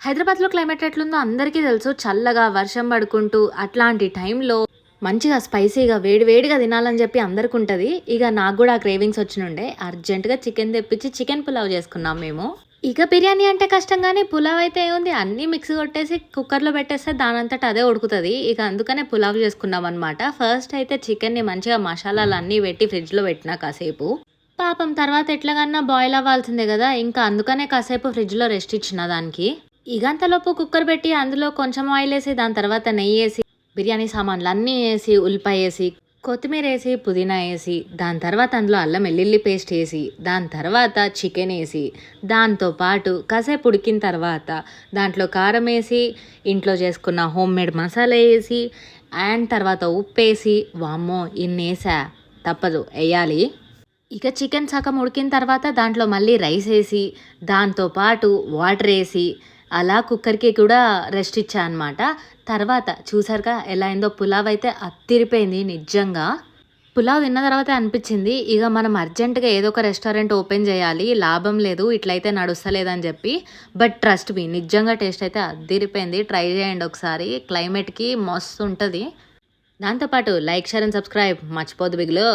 హైదరాబాద్‌లో క్లైమేట్ ఎట్లుందో అందరికీ తెలుసు. చల్లగా వర్షం పడుకుంటూ అట్లాంటి టైంలో మంచిగా స్పైసీగా వేడి వేడిగా తినాలని చెప్పి అందరికుంటది. ఇక నాకు గూడా క్రేవింగ్స్ వచ్చినుండే. అర్జెంట్‌గా చికెన్ తెప్పించి చికెన్ పులావ్ చేసుకున్నాం మేము. ఇక బిర్యానీ అంటే కష్టం గానీ, పులావ్ అయితే ఏముంది అన్నీ మిక్స్ కొట్టేసి కుక్కర్‌లో పెట్టేస్తే దానంతట అదే ఉడుకుతది. ఇక అందుకనే పులావ్ చేసుకున్నామనమాట. ఫస్ట్ అయితే చికెన్‌ని మంచిగా మసాలాలన్నీ పెట్టి ఫ్రిడ్జ్‌లో పెట్టినా కాసేపు. పాపం తర్వాత ఎట్లాగన్నా బాయిల్ అవ్వాల్సిందే గదా! ఇంకా అందుకనే కాసేపు ఫ్రిడ్జ్‌లో రెస్ట్ ఇచ్చిన దానికి. ఇగ అంతలోపు కుక్కర్ పెట్టి అందులో కొంచెం ఆయిలేసి, దాని తర్వాత నెయ్యేసి, బిర్యానీ సామాన్లన్నీ ఏసి, ఉల్లిపాయేసి, కొత్తిమీరేసి, పుదీనా ఏసి, దాని తర్వాత అందులో అల్లం వెల్లుల్లి పేస్ట్ ఏసి, దాని తర్వాత చికెనేసి, దాంతో పాటు కాసేపు ఉడికిన తర్వాత దాంట్లో కారమేసి, ఇంట్లో చేసుకున్న హోమ్‌మేడ్ మసాలా ఏసి, అండ్ తర్వాత ఉప్పేసి, వామ్మో! ఇన్నేసా తప్పదు ఎయ్యాలి. ఇక చికెన్ సగం ఉడికిన తర్వాత దాంట్లో మళ్ళీ రైసేసి, దాంతో పాటు వాటరేసి, అలా కుక్కర్‌కి కూడా రెస్ట్ ఇచ్చా అనమాట. తర్వాత చూసారుగా ఎలా అయిందో పులావ్ అయితే అద్దిరిపోయింది నిజంగా. పులావ్ తిన్న తర్వాతే అనిపిచ్చింది, ఇగ మనం అర్జెంట్‌గా ఏదో ఒక రెస్టారెంట్ ఓపెన్ జేయాలి. లాభం లేదు ఇట్లయితే నడుస్తలేదని జెప్పి. బట్ ట్రస్ట్ మీ నిజంగా టేస్ట్ అయితే అద్దిరిపోయింది. ట్రై జేయండి ఒకసారి. క్లైమేట్‌కి మస్తుంటది. దాంతో పాటు లైక్, షేర్ అండ్ సబ్స్క్రైబ్ మర్చిపోద్దు బిగులు.